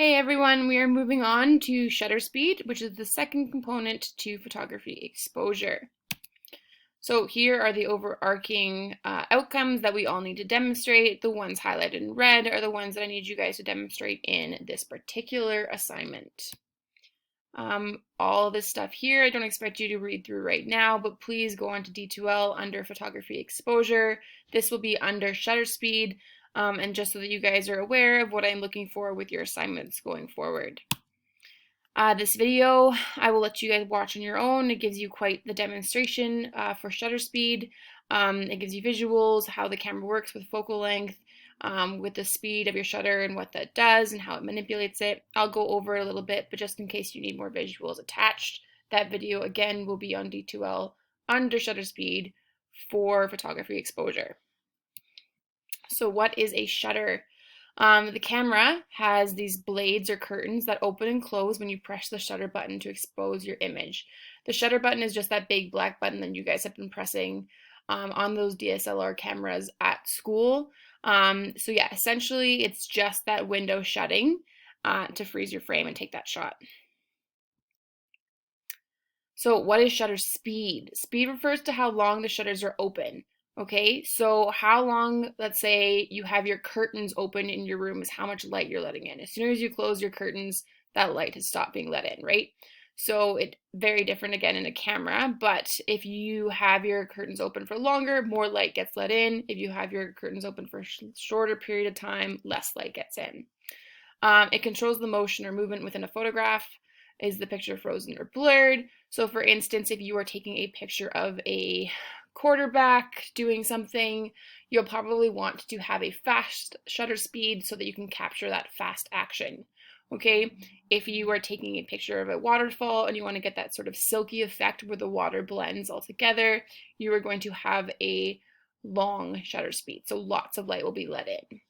Hey everyone, we are moving on to shutter speed, which is the second component to photography exposure. So here are the overarching outcomes that we all need to demonstrate. The ones highlighted in red are the ones that I need you guys to demonstrate in this particular assignment. All this stuff here, I don't expect you to read through right now, but please go on to D2L under photography exposure. This will be under shutter speed, and just so that you guys are aware of what I'm looking for with your assignments going forward. This video I will let you guys watch on your own. It gives you quite the demonstration for shutter speed. It gives you visuals, how the camera works with focal length, with the speed of your shutter and what that does and how it manipulates it. I'll go over it a little bit, but just in case you need more visuals attached, that video again will be on D2L under shutter speed for photography exposure. So what is a shutter? The camera has these blades or curtains that open and close when you press the shutter button to expose your image. The shutter button is just that big black button that you guys have been pressing on those DSLR cameras at school. So yeah, essentially it's just that window shutting to freeze your frame and take that shot. So what is shutter speed? Speed refers to how long the shutters are open. Okay, so how long, let's say you have your curtains open in your room, is how much light you're letting in. As soon as you close your curtains, that light has stopped being let in, right? So it's very different again in a camera, but if you have your curtains open for longer, more light gets let in. If you have your curtains open for a shorter period of time, less light gets in. It controls the motion or movement within a photograph. Is the picture frozen or blurred? So for instance, if you are taking a picture of a quarterback doing something, you'll probably want to have a fast shutter speed so that you can capture that fast action. Okay, if you are taking a picture of a waterfall and you want to get that sort of silky effect where the water blends all together, you are going to have a long shutter speed. So lots of light will be let in.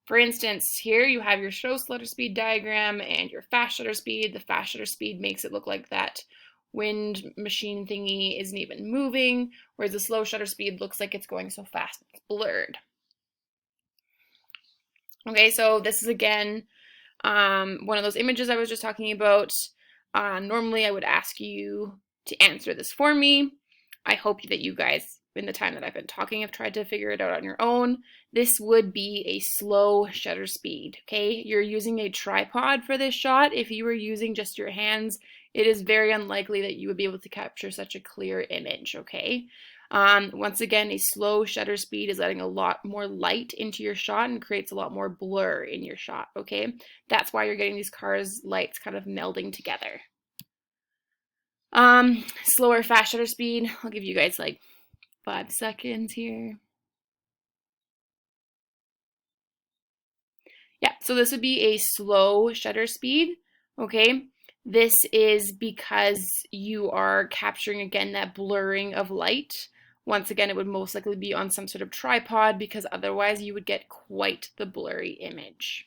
For instance, here you have your slow shutter speed diagram and your fast shutter speed. The fast shutter speed makes it look like that wind machine thingy isn't even moving, whereas the slow shutter speed looks like it's going so fast it's blurred. Okay, so this is again one of those images I was just talking about. Normally I would ask you to answer this for me. I hope that you guys, in the time that I've been talking, have tried to figure it out on your own. This would be a slow shutter speed, okay? You're using a tripod for this shot. If you were using just your hands, it is very unlikely that you would be able to capture such a clear image, okay? Once again, a slow shutter speed is letting a lot more light into your shot and creates a lot more blur in your shot, okay? That's why you're getting these cars' lights kind of melding together. Slower, fast shutter speed. I'll give you guys like 5 seconds here. Yeah, so this would be a slow shutter speed, okay? This is because you are capturing, again, that blurring of light. Once again, it would most likely be on some sort of tripod because otherwise you would get quite the blurry image.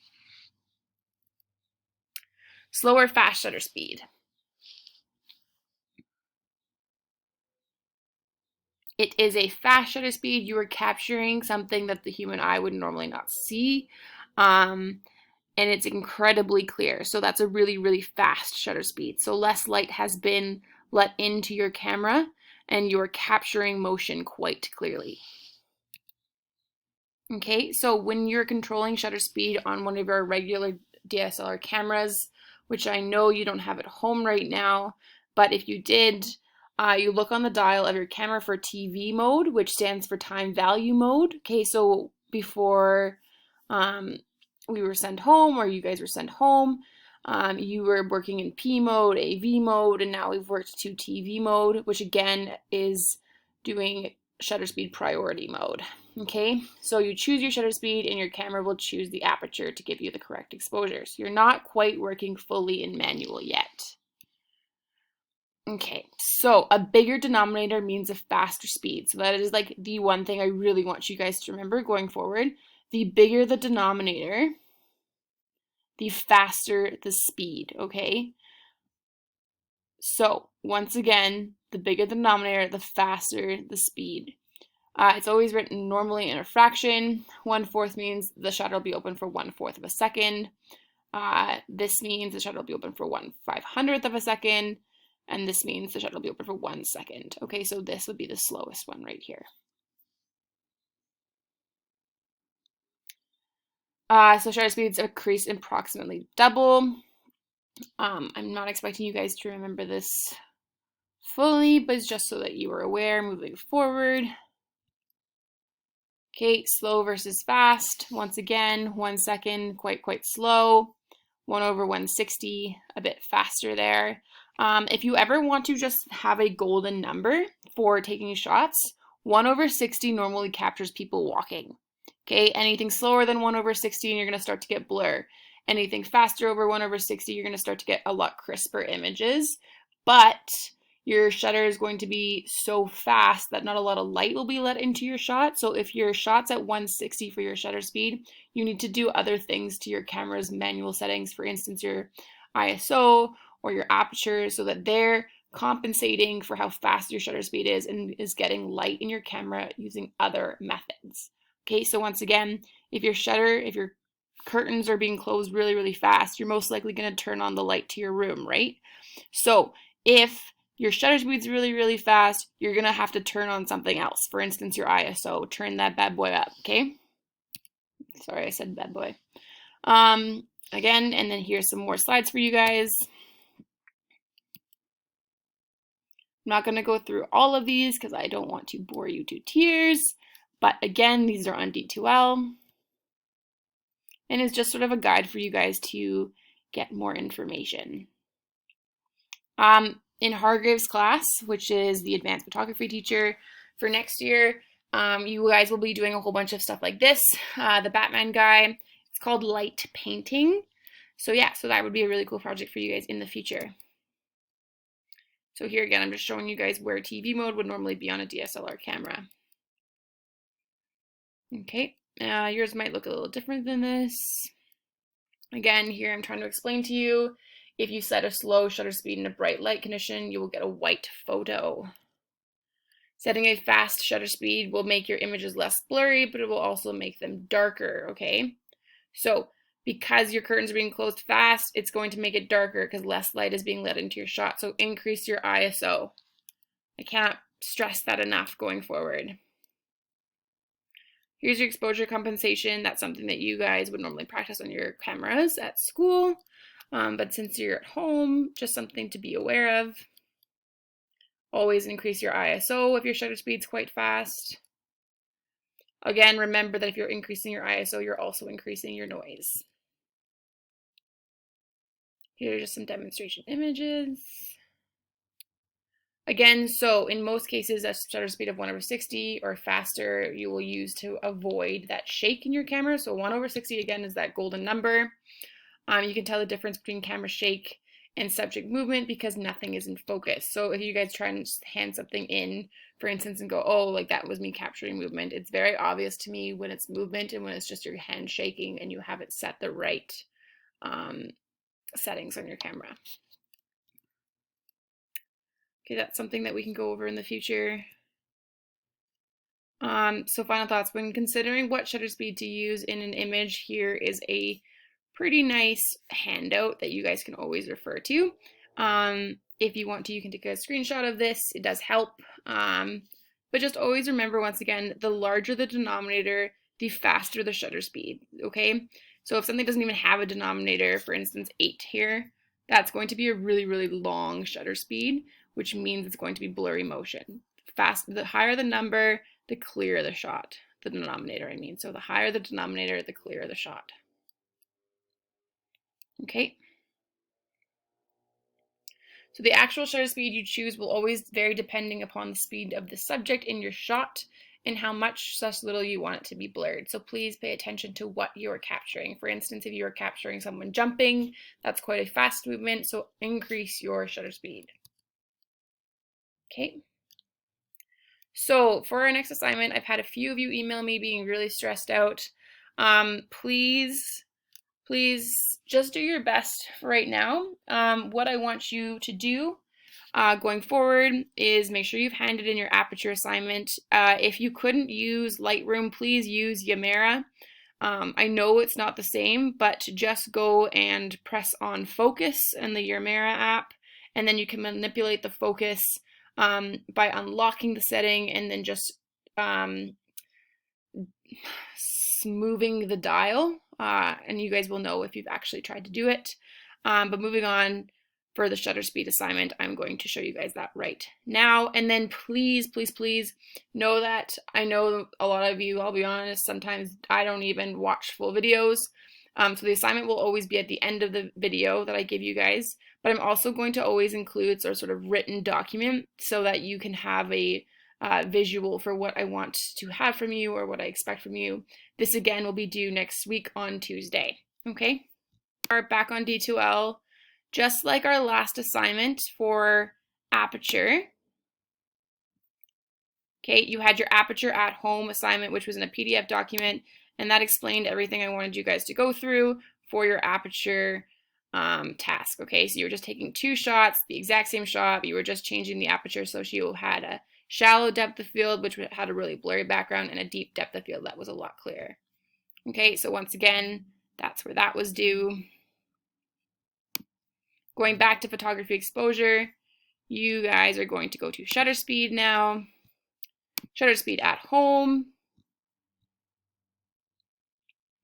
Slower, fast shutter speed. It is a fast shutter speed. You are capturing something that the human eye would normally not see. And it's incredibly clear. So that's a really, really fast shutter speed. So less light has been let into your camera and you're capturing motion quite clearly. Okay, so when you're controlling shutter speed on one of your regular DSLR cameras, which I know you don't have at home right now, but if you did, you look on the dial of your camera for TV mode, which stands for time value mode. Okay, so before we were sent home or you guys were sent home, you were working in P mode, AV mode, and now we've worked to TV mode, which again is doing shutter speed priority mode. Okay, so you choose your shutter speed and your camera will choose the aperture to give you the correct exposure. So you're not quite working fully in manual yet. Okay, so a bigger denominator means a faster speed. So that is like the one thing I really want you guys to remember going forward. The bigger the denominator, the faster the speed, okay? So once again, the bigger the denominator, the faster the speed. It's always written normally in a fraction. 1/4 means the shutter will be open for 1/4 of a second. This means the shutter will be open for 1/500th of a second. And this means the shutter will be open for 1 second. Okay, so this would be the slowest one right here. So shutter speeds increase approximately double. I'm not expecting you guys to remember this fully, but it's just so that you are aware moving forward. Okay, slow versus fast. Once again, 1 second, quite slow. 1/160, a bit faster there. If you ever want to just have a golden number for taking shots, 1/60 normally captures people walking. Okay, anything slower than 1/60 and you're going to start to get blur. Anything faster over 1/60, you're going to start to get a lot crisper images. But your shutter is going to be so fast that not a lot of light will be let into your shot. So if your shot's at 160 for your shutter speed, you need to do other things to your camera's manual settings, for instance, your ISO or your aperture, so that they're compensating for how fast your shutter speed is and is getting light in your camera using other methods. Okay, so once again, if your curtains are being closed really fast, you're most likely going to turn on the light to your room, right? So if your shutter speed's really fast, you're going to have to turn on something else. For instance, your ISO. Turn that bad boy up, okay? Sorry, I said bad boy. Again, and then here's some more slides for you guys. I'm not going to go through all of these because I don't want to bore you to tears. But again, these are on D2L. And it's just sort of a guide for you guys to get more information. In Hargrave's class, which is the advanced photography teacher for next year, you guys will be doing a whole bunch of stuff like this. The Batman guy, it's called light painting. So yeah, so that would be a really cool project for you guys in the future. So here again, I'm just showing you guys where TV mode would normally be on a DSLR camera. Okay, yours might look a little different than this. Again, here I'm trying to explain to you, if you set a slow shutter speed in a bright light condition, you will get a white photo. Setting a fast shutter speed will make your images less blurry, but it will also make them darker, okay? So because your curtains are being closed fast, it's going to make it darker because less light is being let into your shot. So increase your ISO. I cannot stress that enough going forward. Here's your exposure compensation. That's something that you guys would normally practice on your cameras at school. But since you're at home, just something to be aware of. Always increase your ISO if your shutter speed's quite fast. Again, remember that if you're increasing your ISO, you're also increasing your noise. Here are just some demonstration images. Again, so in most cases, a shutter speed of 1/60 or faster, you will use to avoid that shake in your camera. So 1/60 again is that golden number. You can tell the difference between camera shake and subject movement because nothing is in focus. So if you guys try and hand something in, for instance, and go, oh, like that was me capturing movement, it's very obvious to me when it's movement and when it's just your hand shaking and you haven't set the right settings on your camera. Okay, that's something that we can go over in the future. So final thoughts, when considering what shutter speed to use in an image, here is a pretty nice handout that you guys can always refer to. If you want to, you can take a screenshot of this. It does help. But just always remember, once again, the larger the denominator, the faster the shutter speed, okay? So if something doesn't even have a denominator, for instance, 8 here, that's going to be a really long shutter speed, which means it's going to be blurry motion. The higher the number, the clearer the shot. The denominator, I mean. So the higher the denominator, the clearer the shot. Okay. So the actual shutter speed you choose will always vary depending upon the speed of the subject in your shot and how much little you want it to be blurred. So please pay attention to what you're capturing. For instance, if you are capturing someone jumping, that's quite a fast movement, so increase your shutter speed. Okay. So for our next assignment, I've had a few of you email me being really stressed out. Please just do your best right now. What I want you to do going forward is make sure you've handed in your aperture assignment. If you couldn't use Lightroom, please use Yamera. I know it's not the same, but just go and press on focus in the Yamera app, and then you can manipulate the focus by unlocking the setting and then just moving the dial, and you guys will know if you've actually tried to do it. But moving on, for the shutter speed assignment, I'm going to show you guys that right now. And then please, please, please know that I know a lot of you, I'll be honest, sometimes I don't even watch full videos. So the assignment will always be at the end of the video that I give you guys, but I'm also going to always include sort of written document so that you can have a visual for what I want to have from you or what I expect from you. This again will be due next week on Tuesday. Okay? Are back on D2L. Just like our last assignment for aperture, okay, you had your aperture at home assignment, which was in a PDF document, and that explained everything I wanted you guys to go through for your aperture task, okay? So you were just taking 2 shots, the exact same shot, but you were just changing the aperture so you had a shallow depth of field, which had a really blurry background, and a deep depth of field that was a lot clearer. Okay, so once again, that's where that was due. Going back to photography exposure, you guys are going to go to shutter speed now. Shutter speed at home.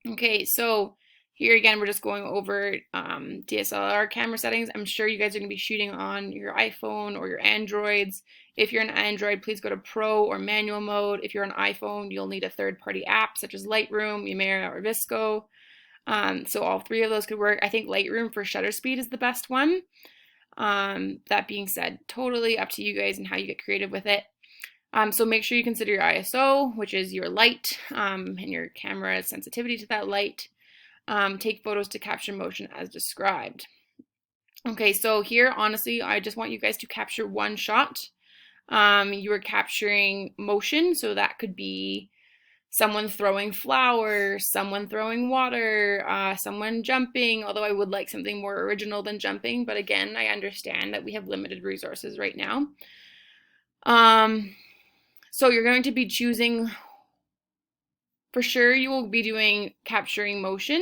Okay, so here again, we're just going over DSLR camera settings. I'm sure you guys are going to be shooting on your iPhone or your Androids. If you're an Android, please go to Pro or Manual mode. If you're an iPhone, you'll need a third-party app such as Lightroom, Yamera, or VSCO. So all 3 of those could work. I think Lightroom for shutter speed is the best one. That being said, totally up to you guys and how you get creative with it. So make sure you consider your ISO, which is your light and your camera sensitivity to that light. Take photos to capture motion as described. Okay, so here, honestly, I just want you guys to capture 1 shot. You are capturing motion, so that could be someone throwing flowers, someone throwing water, someone jumping, although I would like something more original than jumping, but again, I understand that we have limited resources right now. So you're going to be choosing, for sure you will be doing capturing motion.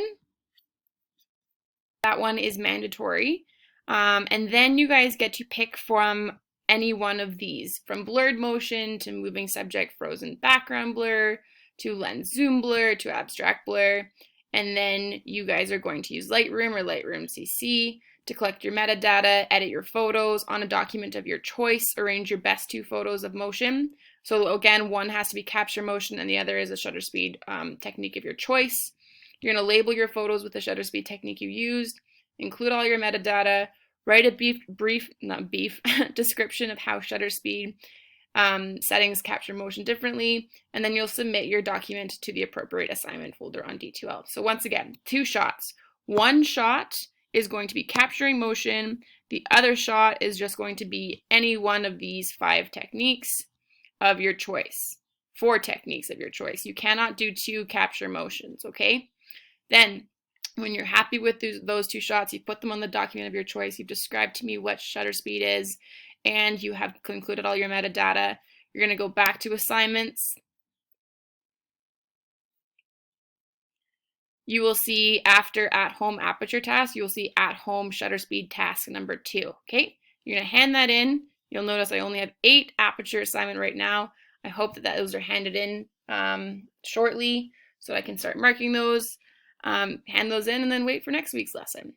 That one is mandatory. And then you guys get to pick from any one of these, from blurred motion to moving subject frozen background blur, to lens zoom blur, to abstract blur. And then you guys are going to use Lightroom or Lightroom CC to collect your metadata, edit your photos on a document of your choice, arrange your best 2 photos of motion. So again, one has to be capture motion and the other is a shutter speed technique of your choice. You're going to label your photos with the shutter speed technique you used, include all your metadata, write a brief description of how shutter speed settings capture motion differently, and then you'll submit your document to the appropriate assignment folder on D2L. So once again, 2 shots. 1 shot is going to be capturing motion. The other shot is just going to be any one of these 5 techniques of your choice. 4 techniques of your choice. You cannot do 2 capture motions, okay? Then, when you're happy with those 2 shots, you put them on the document of your choice, you've described to me what shutter speed is, and you have concluded all your metadata. You're going to go back to assignments. You will see after at home aperture task, you will see at home shutter speed task number 2. Okay, you're going to hand that in. You'll notice I only have 8 aperture assignment right now. I hope that those are handed in shortly so I can start marking those, hand those in, and then wait for next week's lesson.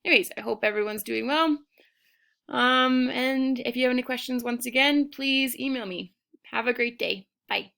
Anyways, I hope everyone's doing well. And if you have any questions, once again, please email me. Have a great day. Bye.